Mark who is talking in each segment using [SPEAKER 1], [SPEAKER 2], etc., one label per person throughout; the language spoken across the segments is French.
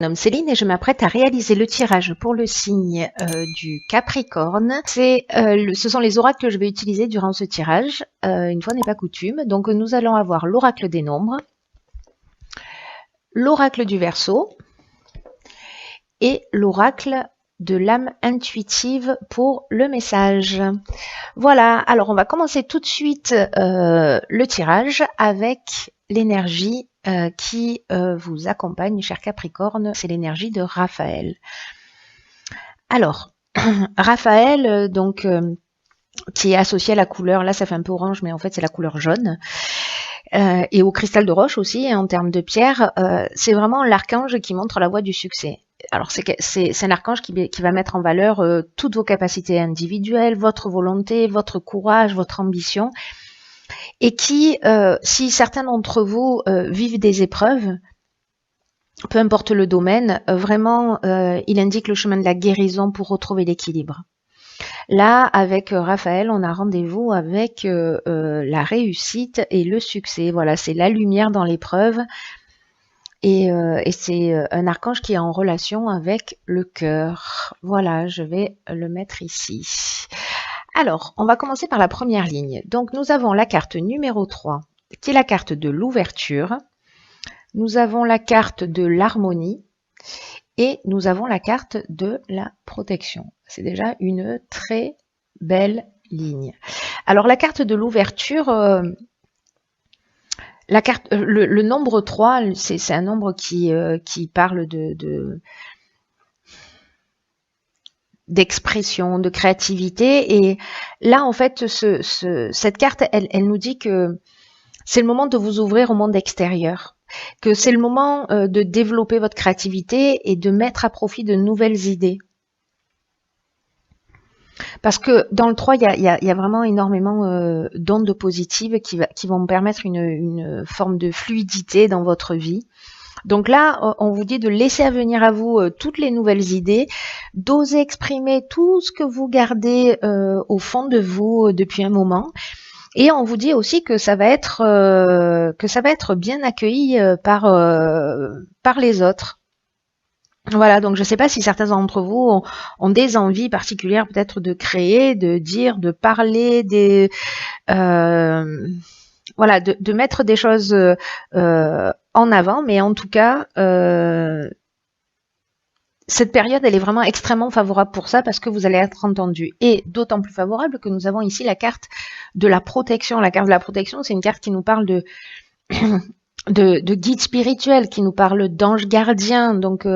[SPEAKER 1] Je me nomme Céline et je m'apprête à réaliser le tirage pour le signe du Capricorne. Ce sont les oracles que je vais utiliser durant ce tirage, une fois n'est pas coutume. Donc nous allons avoir l'oracle des nombres, l'oracle du Verseau et l'oracle de l'âme intuitive pour le message. Voilà, alors on va commencer tout de suite le tirage avec l'énergie qui vous accompagne, cher Capricorne, c'est l'énergie de Raphaël. Alors, Raphaël, donc, qui est associé à la couleur, là ça fait un peu orange, mais en fait c'est la couleur jaune, et au cristal de roche aussi, en termes de pierre, c'est vraiment l'archange qui montre la voie du succès. Alors c'est un archange qui va mettre en valeur toutes vos capacités individuelles, votre volonté, votre courage, votre ambition, et qui, si certains d'entre vous vivent des épreuves, peu importe le domaine, vraiment, il indique le chemin de la guérison pour retrouver l'équilibre. Là, avec Raphaël, on a rendez-vous avec la réussite et le succès. Voilà, c'est la lumière dans l'épreuve. Et c'est un archange qui est en relation avec le cœur. Voilà, je vais le mettre ici. Alors, on va commencer par la première ligne. Donc, nous avons la carte numéro 3, qui est la carte de l'ouverture. Nous avons la carte de l'harmonie. Et nous avons la carte de la protection. C'est déjà une très belle ligne. Alors, la carte de l'ouverture, le nombre 3, c'est un nombre qui parle d'expression, de créativité. Et là, en fait, cette carte, elle nous dit que c'est le moment de vous ouvrir au monde extérieur, que c'est le moment de développer votre créativité et de mettre à profit de nouvelles idées. Parce que dans le 3, il y a vraiment énormément d'ondes positives qui vont permettre une forme de fluidité dans votre vie. Donc là, on vous dit de laisser venir à vous toutes les nouvelles idées, d'oser exprimer tout ce que vous gardez au fond de vous depuis un moment. Et on vous dit aussi que ça va être bien accueilli par les autres. Voilà, donc je ne sais pas si certains d'entre vous ont des envies particulières peut-être de créer, de dire, de parler, voilà, de mettre des choses en avant, mais en tout cas, cette période, elle est vraiment extrêmement favorable pour ça parce que vous allez être entendu. Et d'autant plus favorable que nous avons ici la carte de la protection. La carte de la protection, c'est une carte qui nous parle de guide spirituel, qui nous parle d'ange gardien, donc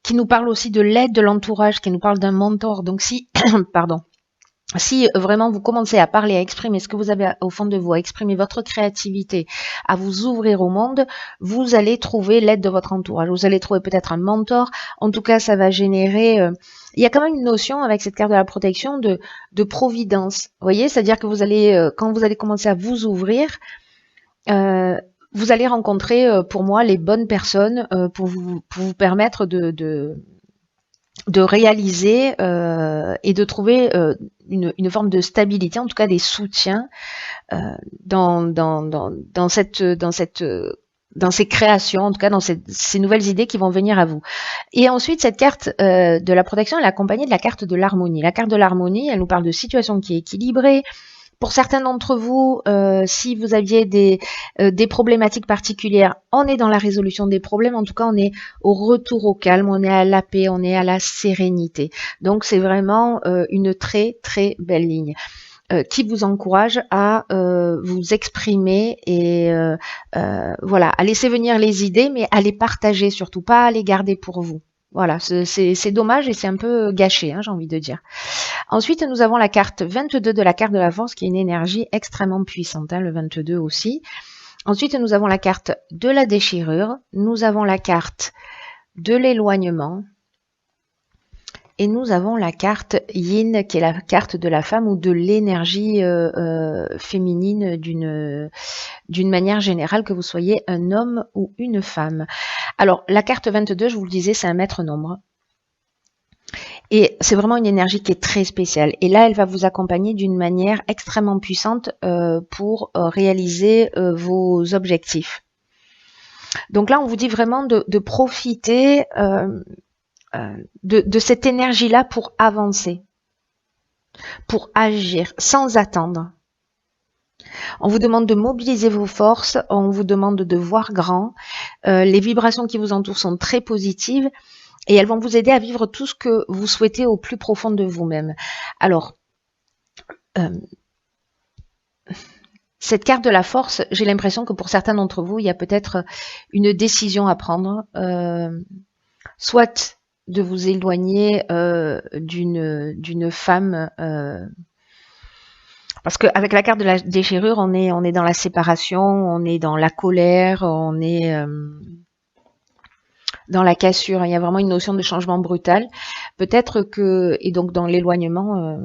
[SPEAKER 1] qui nous parle aussi de l'aide de l'entourage, qui nous parle d'un mentor. Donc si, pardon, si vraiment vous commencez à parler, à exprimer ce que vous avez au fond de vous, à exprimer votre créativité, à vous ouvrir au monde, vous allez trouver l'aide de votre entourage. Vous allez trouver peut-être un mentor. En tout cas, ça va générer... il y a quand même une notion avec cette carte de la protection de providence. Vous voyez, c'est-à-dire que vous allez, quand vous allez commencer à vous ouvrir, vous allez rencontrer, pour moi, les bonnes personnes pour vous permettre de réaliser et de trouver une forme de stabilité, en tout cas des soutiens dans ces créations, en tout cas dans ces nouvelles idées qui vont venir à vous. Et ensuite, cette carte de la protection, elle est accompagnée de la carte de l'harmonie. La carte de l'harmonie, elle nous parle de situation qui est équilibrée. Pour certains d'entre vous, si vous aviez des problématiques particulières, on est dans la résolution des problèmes. En tout cas, on est au retour au calme, on est à la paix, on est à la sérénité. Donc, c'est vraiment une très, très belle ligne qui vous encourage à vous exprimer et voilà, à laisser venir les idées, mais à les partager surtout, pas à les garder pour vous. Voilà, c'est dommage et c'est un peu gâché, hein, j'ai envie de dire. Ensuite, nous avons la carte 22 de la carte de la force, qui est une énergie extrêmement puissante, hein, le 22 aussi. Ensuite, nous avons la carte de la déchirure, nous avons la carte de l'éloignement, et nous avons la carte Yin, qui est la carte de la femme ou de l'énergie féminine d'une manière générale, que vous soyez un homme ou une femme. Alors, la carte 22, je vous le disais, c'est un maître nombre. Et c'est vraiment une énergie qui est très spéciale. Et là, elle va vous accompagner d'une manière extrêmement puissante pour réaliser vos objectifs. Donc là, on vous dit vraiment de profiter de cette énergie-là pour avancer, pour agir sans attendre. On vous demande de mobiliser vos forces, on vous demande de voir grand. Les vibrations qui vous entourent sont très positives et elles vont vous aider à vivre tout ce que vous souhaitez au plus profond de vous-même. Alors, cette carte de la force, j'ai l'impression que pour certains d'entre vous, il y a peut-être une décision à prendre, soit de vous éloigner d'une femme, parce qu'avec la carte de la déchirure, on est dans la séparation, on est dans la colère, on est dans la cassure. Il y a vraiment une notion de changement brutal. Peut-être que, et donc dans l'éloignement,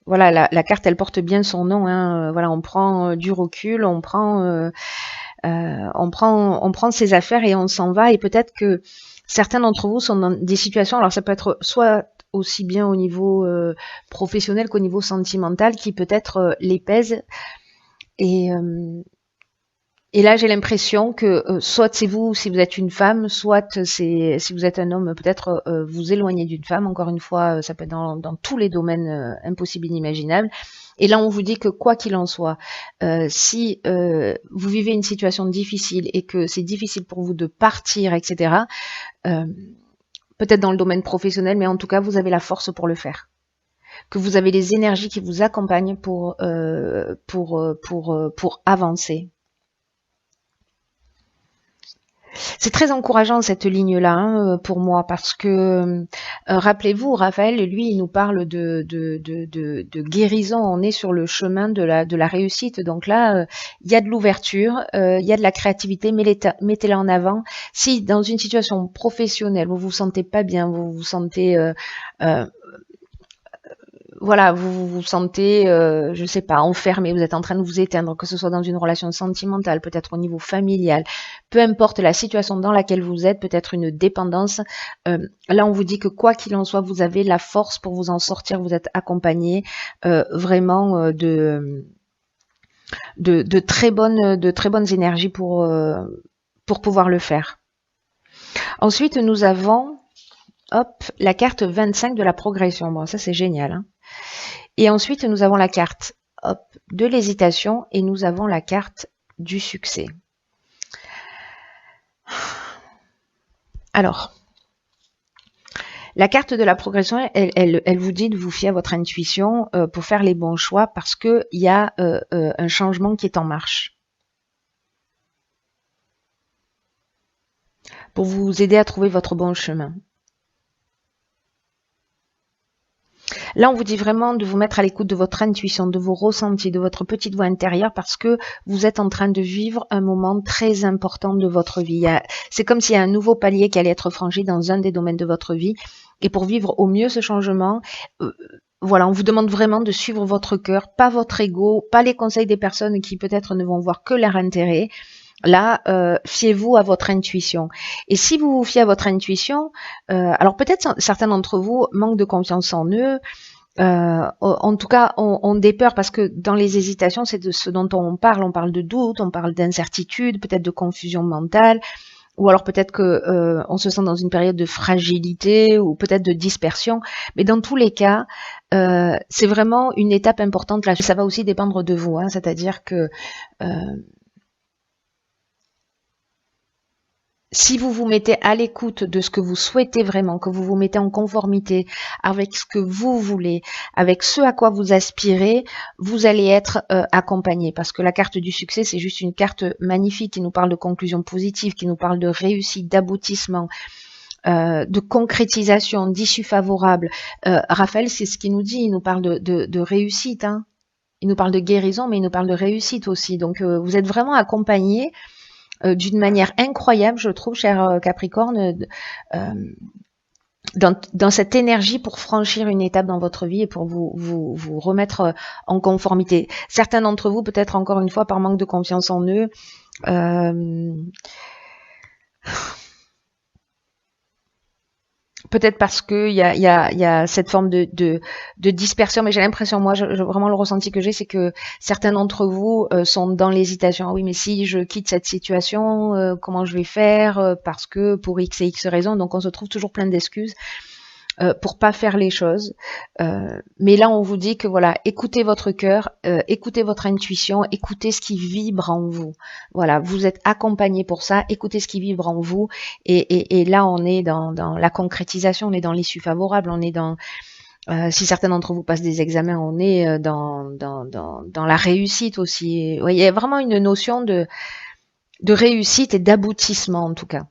[SPEAKER 1] voilà, la carte, elle porte bien son nom. Hein, voilà, on prend du recul, on prend ses affaires et on s'en va. Et peut-être que certains d'entre vous sont dans des situations. Alors ça peut être soit aussi bien au niveau professionnel qu'au niveau sentimental, qui peut-être les pèsent. Et là, j'ai l'impression que soit c'est vous si vous êtes une femme, soit c'est si vous êtes un homme, peut-être vous éloigner d'une femme. Encore une fois, ça peut être dans tous les domaines impossibles, inimaginables. Et là, on vous dit que quoi qu'il en soit, si vous vivez une situation difficile et que c'est difficile pour vous de partir, etc., peut-être dans le domaine professionnel, mais en tout cas, vous avez la force pour le faire. Que vous avez les énergies qui vous accompagnent pour avancer. C'est très encourageant cette ligne-là hein, pour moi parce que rappelez-vous, Raphaël, lui, il nous parle de guérison. On est sur le chemin de la réussite. Donc là, il y a de l'ouverture, il y a de la créativité. Mettez-la en avant. Si dans une situation professionnelle, vous vous sentez pas bien, vous vous sentez voilà, vous vous sentez, je sais pas, enfermé, vous êtes en train de vous éteindre, que ce soit dans une relation sentimentale, peut-être au niveau familial, peu importe la situation dans laquelle vous êtes, peut-être une dépendance. Là, on vous dit que quoi qu'il en soit, vous avez la force pour vous en sortir, vous êtes accompagné vraiment de très bonnes énergies pour pouvoir le faire. Ensuite, nous avons la carte 25 de la progression. Bon, ça c'est génial. Hein. Et ensuite, nous avons la carte de l'hésitation et nous avons la carte du succès. Alors, la carte de la progression, elle vous dit de vous fier à votre intuition pour faire les bons choix parce qu'il y a un changement qui est en marche. Pour vous aider à trouver votre bon chemin. Là, on vous dit vraiment de vous mettre à l'écoute de votre intuition, de vos ressentis, de votre petite voix intérieure parce que vous êtes en train de vivre un moment très important de votre vie. C'est comme s'il y a un nouveau palier qui allait être franchi dans un des domaines de votre vie. Et pour vivre au mieux ce changement, voilà, on vous demande vraiment de suivre votre cœur, pas votre ego, pas les conseils des personnes qui peut-être ne vont voir que leur intérêt. Là, fiez-vous à votre intuition. Et si vous vous fiez à votre intuition, alors peut-être certains d'entre vous manquent de confiance en eux. En tout cas, ont des peurs parce que dans les hésitations, c'est de ce dont on parle de doute, on parle d'incertitude, peut-être de confusion mentale, ou alors peut-être que on se sent dans une période de fragilité ou peut-être de dispersion. Mais dans tous les cas, c'est vraiment une étape importante. Là, ça va aussi dépendre de vous, hein, c'est-à-dire que si vous vous mettez à l'écoute de ce que vous souhaitez vraiment, que vous vous mettez en conformité avec ce que vous voulez, avec ce à quoi vous aspirez, vous allez être accompagné. Parce que la carte du succès, c'est juste une carte magnifique qui nous parle de conclusion positive, qui nous parle de réussite, d'aboutissement, de concrétisation, d'issue favorable. Raphaël, c'est ce qu'il nous dit, il nous parle de réussite. Hein. Il nous parle de guérison, mais il nous parle de réussite aussi. Donc, vous êtes vraiment accompagné d'une manière incroyable, je trouve, cher Capricorne, dans cette énergie pour franchir une étape dans votre vie et pour vous remettre en conformité. Certains d'entre vous, peut-être encore une fois, par manque de confiance en eux, Peut-être parce que il y a cette forme de dispersion, mais j'ai l'impression, moi, vraiment le ressenti que j'ai, c'est que certains d'entre vous sont dans l'hésitation. Ah oui, mais si je quitte cette situation, comment je vais faire parce que pour X et X raisons, donc on se trouve toujours plein d'excuses pour pas faire les choses. Mais là, on vous dit que voilà, écoutez votre cœur, écoutez votre intuition, écoutez ce qui vibre en vous. Voilà, vous êtes accompagné pour ça. Écoutez ce qui vibre en vous. Et là, on est dans la concrétisation, on est dans l'issue favorable, on est dans si certains d'entre vous passent des examens, on est dans la réussite aussi. Ouais, il y a vraiment une notion de réussite et d'aboutissement en tout cas.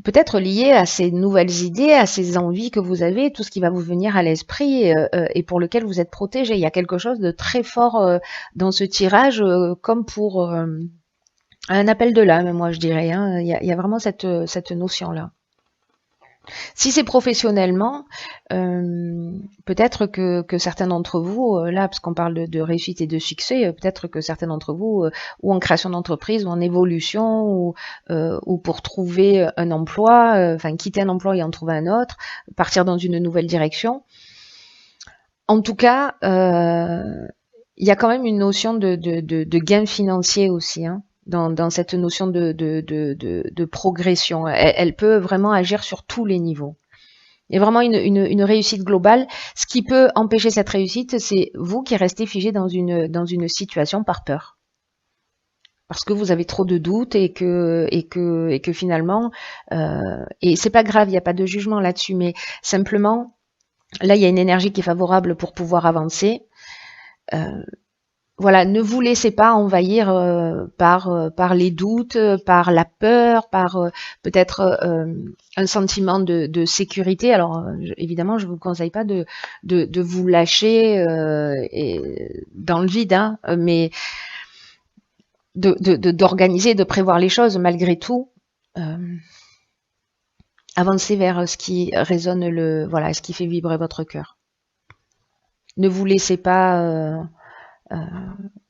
[SPEAKER 1] Peut-être lié à ces nouvelles idées, à ces envies que vous avez, tout ce qui va vous venir à l'esprit et pour lequel vous êtes protégé. Il y a quelque chose de très fort dans ce tirage, comme pour un appel de l'âme, moi je dirais. Hein. Il y a vraiment cette notion-là. Si c'est professionnellement, peut-être que certains d'entre vous, là, parce qu'on parle de réussite et de succès, peut-être que certains d'entre vous, ou en création d'entreprise, ou en évolution, ou pour trouver un emploi, enfin quitter un emploi et en trouver un autre, partir dans une nouvelle direction. En tout cas, il y a quand même une notion de gain financier aussi, hein. Dans cette notion de progression. Elle peut vraiment agir sur tous les niveaux. Il y a vraiment une réussite globale. Ce qui peut empêcher cette réussite, c'est vous qui restez figé dans une situation par peur. Parce que vous avez trop de doutes et que finalement, et c'est pas grave, il n'y a pas de jugement là-dessus, mais simplement, là, il y a une énergie qui est favorable pour pouvoir avancer. Voilà, ne vous laissez pas envahir par les doutes, par la peur, par peut-être un sentiment de sécurité. Alors évidemment, je vous conseille pas de vous lâcher dans le vide, hein, mais d'organiser, de prévoir les choses malgré tout. Avancez vers ce qui résonne, voilà, ce qui fait vibrer votre cœur. Ne vous laissez pas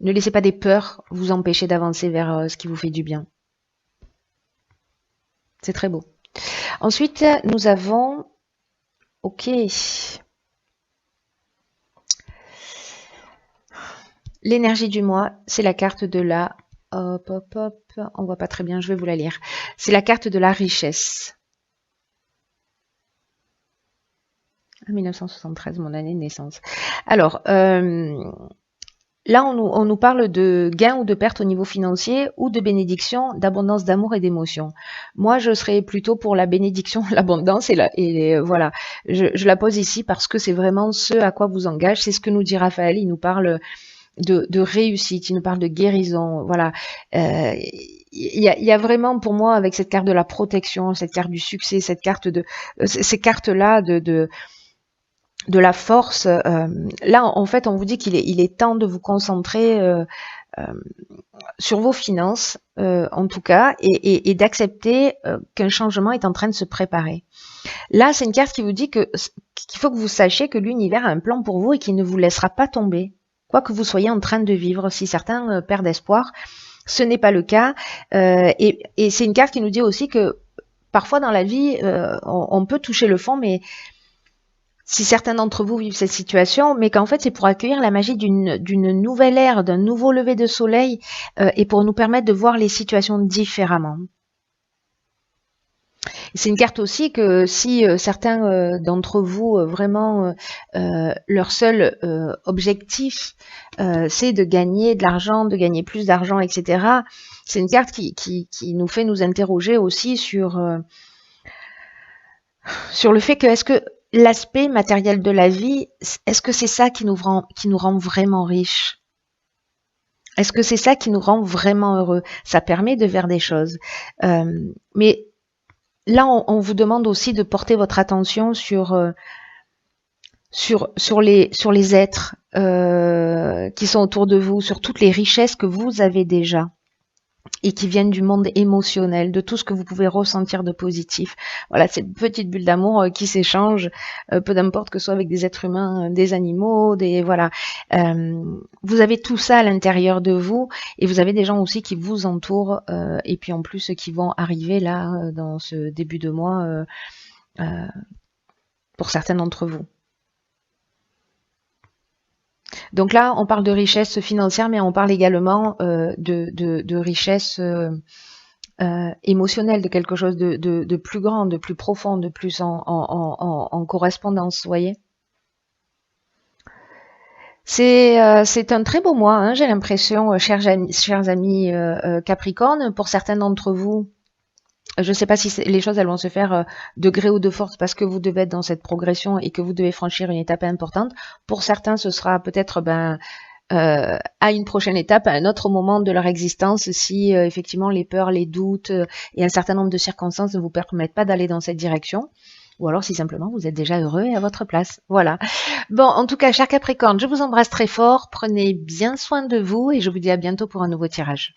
[SPEAKER 1] ne laissez pas des peurs vous empêcher d'avancer vers ce qui vous fait du bien. C'est très beau. Ensuite, nous avons... Ok. L'énergie du mois, c'est la carte de la... Hop, hop, hop. On voit pas très bien, je vais vous la lire. C'est la carte de la richesse. 1973, mon année de naissance. Alors... là, on nous parle de gain ou de perte au niveau financier ou de bénédiction, d'abondance d'amour et d'émotion. Moi, je serais plutôt pour la bénédiction, l'abondance et voilà. Je la pose ici parce que c'est vraiment ce à quoi vous engage. C'est ce que nous dit Raphaël. Il nous parle de réussite, il nous parle de guérison. Voilà. Il y a vraiment pour moi avec cette carte de la protection, cette carte du succès, cette carte ces cartes-là de la force. Là, en fait, on vous dit qu'il est temps de vous concentrer sur vos finances, en tout cas, et d'accepter qu'un changement est en train de se préparer. Là, c'est une carte qui vous dit qu'il faut que vous sachiez que l'univers a un plan pour vous et qu'il ne vous laissera pas tomber, quoi que vous soyez en train de vivre. Si certains perdent espoir, ce n'est pas le cas. Et c'est une carte qui nous dit aussi que parfois dans la vie, on peut toucher le fond, mais si certains d'entre vous vivent cette situation, mais qu'en fait c'est pour accueillir la magie d'une nouvelle ère, d'un nouveau lever de soleil et pour nous permettre de voir les situations différemment. C'est une carte aussi que si certains d'entre vous vraiment leur seul objectif c'est de gagner de l'argent, de gagner plus d'argent, etc. C'est une carte qui nous fait nous interroger aussi sur le fait que est-ce que l'aspect matériel de la vie, est-ce que c'est ça qui nous rend vraiment riches? Est-ce que c'est ça qui nous rend vraiment heureux? Ça permet de faire des choses. Mais là, on vous demande aussi de porter votre attention sur les êtres qui sont autour de vous, sur toutes les richesses que vous avez déjà et qui viennent du monde émotionnel, de tout ce que vous pouvez ressentir de positif. Voilà, cette petite bulle d'amour qui s'échange, peu d'importe que ce soit avec des êtres humains, des animaux, voilà. Vous avez tout ça à l'intérieur de vous et vous avez des gens aussi qui vous entourent et puis en plus qui vont arriver là dans ce début de mois pour certains d'entre vous. Donc là, on parle de richesse financière, mais on parle également de richesse émotionnelle, de quelque chose de plus grand, de plus profond, de plus en correspondance, vous voyez. C'est un très beau mois, hein, j'ai l'impression, chers amis Capricorne. Pour certains d'entre vous, je ne sais pas si les choses elles vont se faire de gré ou de force parce que vous devez être dans cette progression et que vous devez franchir une étape importante. Pour certains, ce sera peut-être à une prochaine étape, à un autre moment de leur existence, si effectivement les peurs, les doutes et un certain nombre de circonstances ne vous permettent pas d'aller dans cette direction. Ou alors si simplement vous êtes déjà heureux et à votre place. Voilà. Bon, en tout cas, chers Capricorne, je vous embrasse très fort. Prenez bien soin de vous et je vous dis à bientôt pour un nouveau tirage.